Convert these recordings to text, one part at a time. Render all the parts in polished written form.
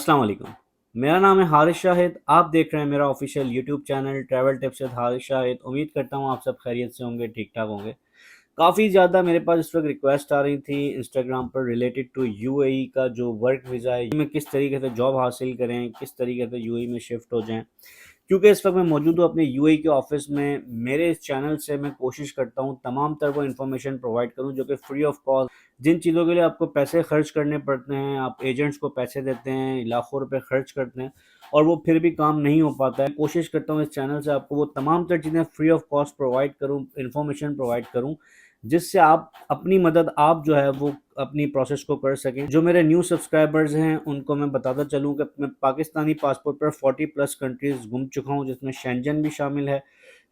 अस्सलाम वालेकुम। मेरा नाम है हारिस शाहिद। आप देख रहे हैं मेरा official YouTube channel travel tips with Haris Shahid. उम्मीद करता हूँ आप सब खैरियत से होंगे, ठीक ठाक होंगे। काफ़ी ज़्यादा मेरे पास इस वक्त रिक्वेस्ट आ रही थी इंस्टाग्राम पर रिलेटेड टू यूएई का जो वर्क वीज़ा है में किस तरीके से जॉब हासिल करें, किस तरीके से यूएई में शिफ्ट हो जाएं। क्योंकि इस वक्त मैं मौजूद हूँ अपने यूएई के ऑफिस में। मेरे इस चैनल से मैं कोशिश करता हूँ तमाम तरह को इन्फॉर्मेशन प्रोवाइड करूँ जो कि फ्री ऑफ कॉस्ट। जिन चीज़ों के लिए आपको पैसे खर्च करने पड़ते हैं, आप एजेंट्स को पैसे देते हैं, लाखों रुपए खर्च करते हैं और वो फिर भी काम नहीं हो पाता है। कोशिश करता हूँ इस चैनल से आपको वो तमाम तरह चीज़ें फ्री ऑफ कॉस्ट प्रोवाइड करूँ, इन्फॉर्मेशन प्रोवाइड करूँ, जिससे आप अपनी मदद आप जो है वो अपनी प्रोसेस को कर सकें। जो मेरे न्यू सब्सक्राइबर्स हैं उनको मैं बताता चलूँ कि मैं पाकिस्तानी पासपोर्ट पर 40 प्लस कंट्रीज़ घूम चुका हूँ, जिसमें शेंजन भी शामिल है,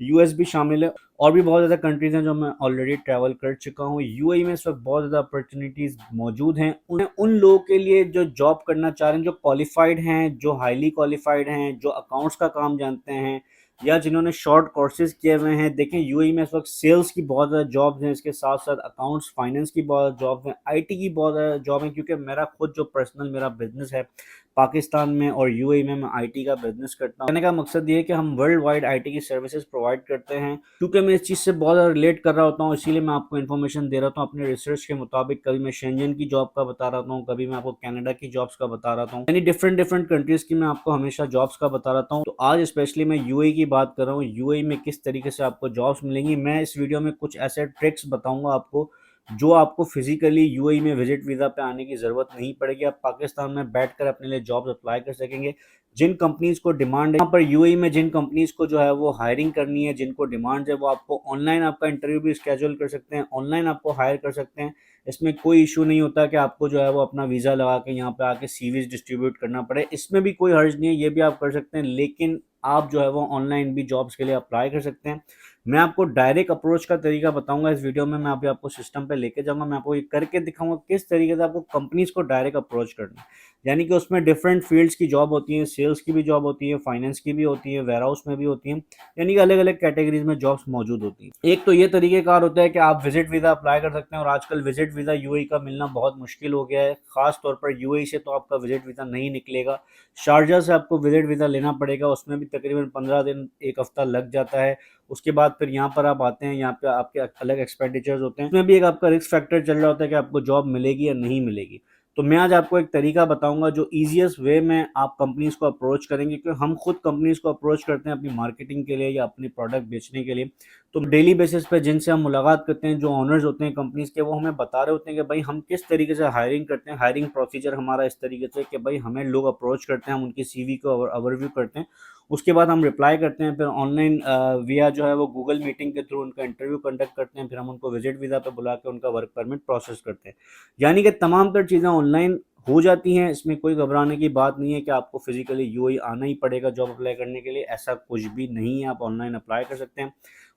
यूएस भी शामिल है और भी बहुत ज़्यादा कंट्रीज़ हैं जो मैं ऑलरेडी ट्रैवल कर चुका हूँ। यूएई में इस वक्त बहुत ज़्यादा अपॉर्चुनिटीज़ मौजूद हैं उन लोगों के लिए जो जॉब करना चाह रहे हैं, जो क्वालिफाइड हैं, जो हाईली क्वालिफाइड हैं, जो अकाउंट्स का काम जानते हैं या जिन्होंने शॉर्ट कोर्सेज किए हुए हैं। देखें यूएई में इस वक्त सेल्स की बहुत ज़्यादा जॉब्स हैं, इसके साथ साथ अकाउंट्स फाइनेंस की बहुत जॉब्स हैं, आईटी की बहुत ज़्यादा जॉब है। क्योंकि मेरा खुद जो पर्सनल मेरा बिजनेस है पाकिस्तान में और यूएई में, मैं आईटी का बिजनेस करता हूँ। कहने का मकसद ये है कि हम वर्ल्ड वाइड आईटी की सर्विसेज प्रोवाइड करते हैं। क्योंकि मैं इस चीज़ से बहुत ज़्यादा रिलेट कर रहा होता हूँ, इसीलिए मैं आपको इन्फॉर्मेशन दे रहा हूँ अपने रिसर्च के मुताबिक। कभी मैं शेंजन की जॉब का बता रहा हूँ, कभी मैं आपको कनाडा की जॉब्स का बता रहा हूँ, यानी डिफरेंट डिफरेंट कंट्रीज़ की मैं आपको हमेशा जॉब्स का बता रहा हूँ। तो आज स्पेशली मैं यूएई की बात कर रहा हूँ, यूएई में किस तरीके से आपको जॉब्स मिलेंगी। मैं इस वीडियो में कुछ ऐसे ट्रिक्स बताऊंगा आपको जो आपको फिजिकली यूएई में विजिट वीज़ा पे आने की ज़रूरत नहीं पड़ेगी। आप पाकिस्तान में बैठकर अपने लिए जॉब्स अप्लाई कर सकेंगे। जिन कंपनीज़ को डिमांड है यहाँ पर यूएई में, जिन कंपनीज़ को जो है वो हायरिंग करनी है, जिनको डिमांड है, वो आपको ऑनलाइन आपका इंटरव्यू भी स्केड्यूल कर सकते हैं, ऑनलाइन आपको हायर कर सकते हैं। इसमें कोई इशू नहीं होता कि आपको जो है वो अपना वीज़ा लगा के यहाँ पे आके सीवीज डिस्ट्रीब्यूट करना पड़े। इसमें भी कोई हर्ज नहीं है, ये भी आप कर सकते हैं, लेकिन आप जो है वो ऑनलाइन भी जॉब्स के लिए अप्लाई कर सकते हैं। मैं आपको डायरेक्ट अप्रोच का तरीका बताऊंगा इस वीडियो में। मैं अभी आपको सिस्टम पे लेके जाऊंगा, मैं आपको ये करके दिखाऊंगा किस तरीके से आपको कंपनीज को डायरेक्ट अप्रोच करना है। यानी कि उसमें डिफरेंट फील्ड्स की जॉब होती है, सेल्स की भी जॉब होती है, फाइनेंस की भी होती है, वेयर हाउस में भी होती है, यानी कि अलग अलग कैटेगरीज में जॉब्स मौजूद होती हैं। एक तो ये तरीकेकार होता है कि आप विजिट वीज़ा अप्लाई कर सकते हैं, और आजकल विजिट वीज़ा यूएई का मिलना बहुत मुश्किल हो गया है। खास तौर पर यूएई से तो आपका विजिट वीज़ा नहीं निकलेगा, शारजा से आपको विजिट वीज़ा लेना पड़ेगा, उसमें भी तकरीबन 15 दिन एक हफ्ता लग जाता है। उसके बाद फिर यहाँ पर आप आते हैं, यहाँ पे आपके अलग एक्सपेंडिचर्स होते हैं, उसमें भी एक आपका रिस्क फैक्टर चल रहा होता है कि आपको जॉब मिलेगी या नहीं मिलेगी। तो मैं आज आपको एक तरीका बताऊंगा जो ईजीएस्ट वे में आप कंपनीज को अप्रोच करेंगे, क्योंकि हम खुद कंपनीज को अप्रोच करते हैं अपनी मार्केटिंग के लिए या अपने प्रोडक्ट बेचने के लिए। तो डेली बेसिस पे जिनसे हम मुलाकात करते हैं, जो ऑनर्स होते हैं कंपनीज के, वो हमें बता रहे होते हैं कि भाई हम किस तरीके से हायरिंग करते हैं। हायरिंग प्रोसीजर हमारा इस तरीके से कि भाई हमें लोग अप्रोच करते हैं, हम उनकी सीवी को ओवरव्यू करते हैं, उसके बाद हम रिप्लाई करते हैं, फिर ऑनलाइन विया जो है वो गूगल मीटिंग के थ्रू उनका इंटरव्यू कंडक्ट करते हैं, फिर हम उनको विजिट वीज़ा पे बुला के उनका वर्क परमिट प्रोसेस करते हैं। यानी कि तमाम तर चीज़ें ऑनलाइन हो जाती हैं। इसमें कोई घबराने की बात नहीं है कि आपको फिजिकली यूएई आना ही पड़ेगा जॉब अप्लाई करने के लिए, ऐसा कुछ भी नहीं है। आप ऑनलाइन अप्लाई कर सकते हैं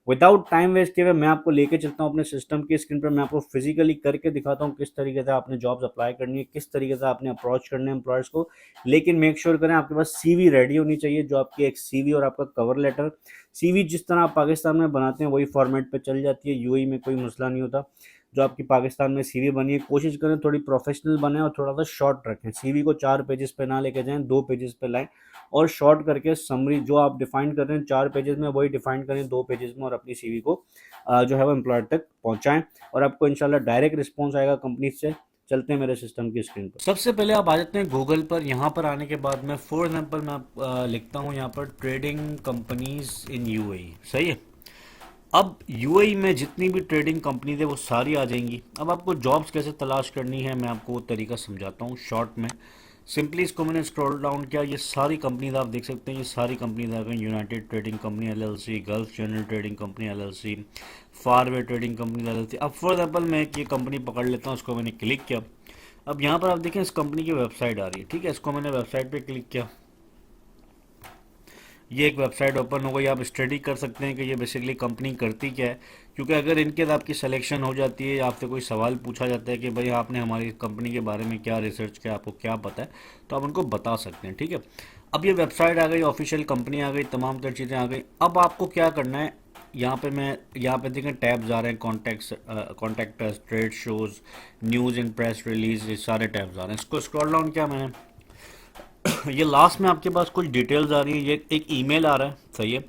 विदाउट टाइम वेस्ट किए हुए। मैं आपको लेके चलता हूँ अपने सिस्टम की स्क्रीन पर, मैं आपको फिजिकली करके दिखाता हूँ किस तरीके से आपने जॉब्स अप्लाई करनी है, किस तरीके से आपने अप्रोच करने हैं एम्प्लॉयर्स को। लेकिन मेक श्योर करें आपके पास सीवी रेडी होनी चाहिए, जो आपकी एक सीवी और आपका कवर लेटर। सीवी जिस तरह आप पाकिस्तान में बनाते हैं वही फॉर्मेट पे चल जाती है, यूएई में कोई मसला नहीं होता। जो आपकी पाकिस्तान में सीवी बनी है, कोशिश करें थोड़ी प्रोफेशनल बने और थोड़ा सा शॉर्ट रखें। सीवी को 4 पेजेस पे ना लेके जाएं, 2 पेजेस पे लाएं, और शॉर्ट करके समरी जो आप डिफाइन कर रहे हैं 4 पेजेस में, वही डिफाइन करें 2 पेजेस में, और अपनी सीवी को जो है वो एम्प्लॉयर तक पहुंचाएं, और आपको इंशाल्लाह डायरेक्ट रिस्पॉन्स आएगा कंपनी से। चलते हैं मेरे सिस्टम की स्क्रीन पर। सबसे पहले आप आ जाते हैं गूगल पर। यहाँ पर आने के बाद मैं फॉर एग्जांपल मैं लिखता हूँ यहाँ पर ट्रेडिंग कंपनीज इन यूएई, सही है। अब यूएई में जितनी भी ट्रेडिंग कंपनीज है वो सारी आ जाएंगी। अब आपको जॉब्स कैसे तलाश करनी है मैं आपको वो तरीका समझाता हूँ शॉर्ट में। सिंपली इसको मैंने स्क्रॉल डाउन किया, ये सारी कंपनीज आप देख सकते हैं, ये सारी कंपनीज आ गई। United trading company LLC, gulf general trading company LLC, Faraway trading company LLC. अब फॉर एग्जाम्पल मैं एक ये कंपनी पकड़ लेता हूँ, उसको मैंने क्लिक किया। अब यहाँ पर आप देखें इस कंपनी की वेबसाइट आ रही है, ठीक है। इसको मैंने वेबसाइट पे क्लिक किया, ये एक वेबसाइट ओपन हो गई। आप स्टडी कर सकते हैं कि ये बेसिकली कंपनी करती क्या है, क्योंकि अगर इनके साथ आपकी सिलेक्शन हो जाती है या आपसे कोई सवाल पूछा जाता है कि भाई आपने हमारी कंपनी के बारे में क्या रिसर्च किया, आपको क्या पता है, तो आप उनको बता सकते हैं, ठीक है। अब ये वेबसाइट आ गई, ऑफिशियल कंपनी आ गई, तमाम तर चीज़ें आ गई। अब आपको क्या करना है, यहाँ पे देखें टैब्स आ रहे हैं, contact us, trade shows, news इन प्रेस रिलीज, ये सारे टैब्स आ रहे हैं। इसको स्क्रॉल डाउन किया मैंने, ये लास्ट में आपके पास कुछ डिटेल्स आ रही है, ये एक ईमेल आ रहा है, सही है।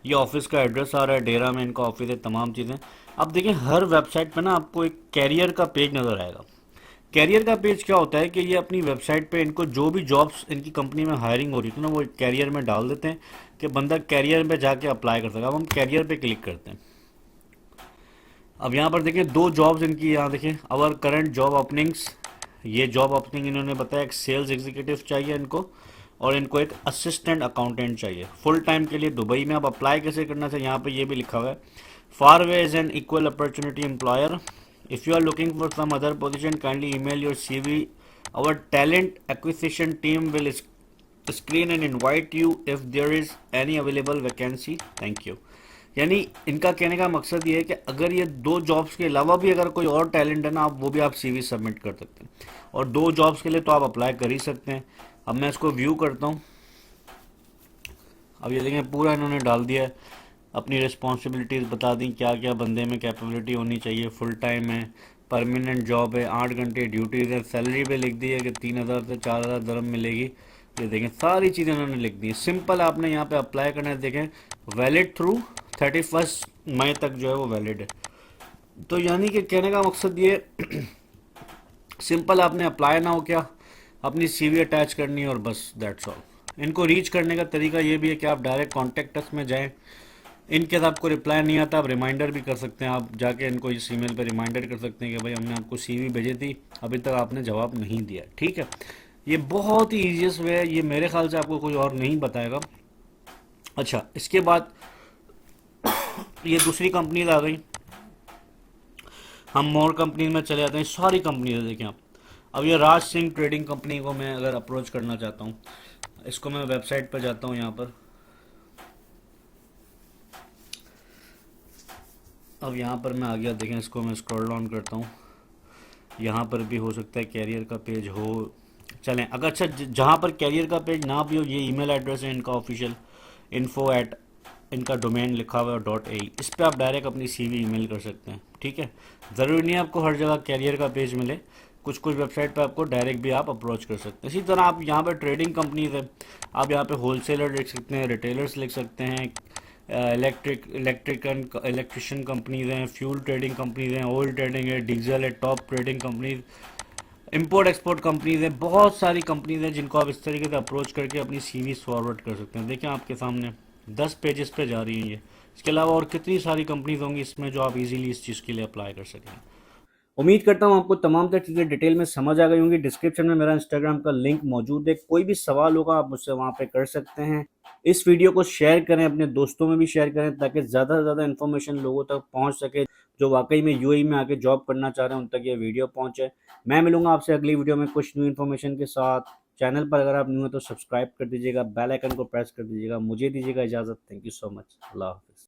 ये ऑफिस का एड्रेस आ रहा है, डेरा में इनका ऑफिस है, तमाम चीज़ें। अब देखिए हर वेबसाइट पे ना आपको एक कैरियर का पेज नज़र आएगा। कैरियर का पेज क्या होता है कि ये अपनी वेबसाइट पे इनको जो भी जॉब्स इनकी कंपनी में हायरिंग हो रही थी ना, वो कैरियर में डाल देते हैं कि बंदा कैरियर में जाके अप्लाई कर सका। अब हम कैरियर पे क्लिक करते हैं। अब यहाँ पर देखिए दो जॉब्स इनकी, यहाँ देखिए अवर करंट जॉब ओपनिंग्स। ये जॉब ओपनिंग इन्होंने बताया, एक सेल्स एग्जीक्यूटिव चाहिए इनको, और इनको एक असिस्टेंट अकाउंटेंट चाहिए फुल टाइम के लिए दुबई में। अब अप्लाई कैसे करना चाहिए, यहाँ पे ये भी लिखा हुआ है, Faraway is an equal opportunity employer. If you are looking for some other position kindly email your CV। Our talent acquisition team will screen and invite you if there is any available vacancy, thank you. यानी इनका कहने का मकसद ये है कि अगर ये दो जॉब्स के अलावा भी अगर कोई और टैलेंट है ना, आप वो भी आप CV सबमिट कर सकते हैं, और दो जॉब्स के लिए तो आप अप्लाई कर ही सकते हैं। अब मैं इसको व्यू करता हूँ। अब ये देखें पूरा इन्होंने डाल दिया है, अपनी रिस्पॉन्सिबिलिटीज़ बता दी, क्या क्या बंदे में कैपेबिलिटी होनी चाहिए। फुल टाइम है, परमानेंट जॉब है, 8 घंटे ड्यूटीज़ है, सैलरी पे लिख दी है कि 3,000 से 4,000 दरम मिलेगी। ये देखें सारी चीज़ें उन्होंने लिख दी। सिंपल आपने यहाँ पे अप्लाई करना है। देखें वैलिड थ्रू 31 मई तक जो है वो वैलिड है। तो यानी कि कहने का मकसद ये सिंपल आपने अप्लाई ना हो क्या, अपनी CV अटैच करनी है और बस दैट्स ऑल। इनको रीच करने का तरीका ये भी है कि आप डायरेक्ट कॉन्टेक्ट अस में जाएं। इनके आपको रिप्लाई नहीं आता, आप रिमाइंडर भी कर सकते हैं, आप जाके इनको इस ईमेल पे रिमाइंडर कर सकते हैं कि भाई हमने आपको CV भेजी थी, अभी तक आपने जवाब नहीं दिया, ठीक है। ये बहुत ही ईजीएस्ट वे है, ये मेरे ख्याल से आपको कोई और नहीं बताएगा। अच्छा, इसके बाद ये दूसरी कंपनीज आ गई, हम मोर कंपनीज में चले जाते हैं। सारी कंपनीज देखें आप। अब ये राज सिंह ट्रेडिंग कंपनी को मैं अगर अप्रोच करना चाहता हूँ, इसको मैं वेबसाइट पर जाता हूँ, यहाँ पर अब यहाँ पर मैं आ गया। देखें इसको मैं स्क्रॉल डाउन करता हूँ, यहाँ पर भी हो सकता है कैरियर का पेज हो। चलें अगर अच्छा जहाँ पर कैरियर का पेज ना भी हो, ये ईमेल एड्रेस है इनका ऑफिशियल, info@ इनका डोमेन लिखा हुआ है .ai, इस पर आप डायरेक्ट अपनी CV ईमेल कर सकते हैं, ठीक है। ज़रूरी नहीं है आपको हर जगह कैरियर का पेज मिले, कुछ कुछ वेबसाइट पर आपको डायरेक्ट भी आप अप्रोच कर सकते हैं। इसी तरह आप यहाँ पर ट्रेडिंग कंपनीज है, आप यहाँ पे होलसेलर लिख सकते हैं, रिटेलर्स लिख सकते हैं, इलेक्ट्रिशियन कंपनीज हैं, फ्यूल ट्रेडिंग कंपनीज हैं, ऑयल ट्रेडिंग है, डीजल है, top trading companies, import export companies हैं, बहुत सारी कंपनीज हैं जिनको आप इस तरीके से अप्रोच करके अपनी CV फॉरवर्ड कर सकते हैं। देखिए आपके सामने 10 पेजेस पे जा रही हैं ये। इसके अलावा और कितनी सारी कंपनीज होंगी इसमें जो आप इजीली इस चीज़ के लिए अप्लाई कर सकें। उम्मीद करता हूँ आपको तमाम तर चीज़ें डिटेल में समझ आ गई होंगी। डिस्क्रिप्शन में मेरा इंस्टाग्राम का लिंक मौजूद है, कोई भी सवाल होगा आप मुझसे वहाँ पे कर सकते हैं। इस वीडियो को शेयर करें, अपने दोस्तों में भी शेयर करें, ताकि ज़्यादा से ज़्यादा इन्फॉर्मेशन लोगों तक पहुँच सके जो वाकई में UAE में आके जॉब करना चाह रहे हैं, उन तक ये वीडियो पहुँचे। मैं मिलूंगा आपसे अगली वीडियो में कुछ न्यू इन्फॉर्मेशन के साथ। चैनल पर अगर आप न्यू हैं तो सब्सक्राइब कर दीजिएगा, बेल आइकन को प्रेस कर दीजिएगा। मुझे दीजिएगा इजाज़त। Thank you so much. अल्लाह हाफिज़।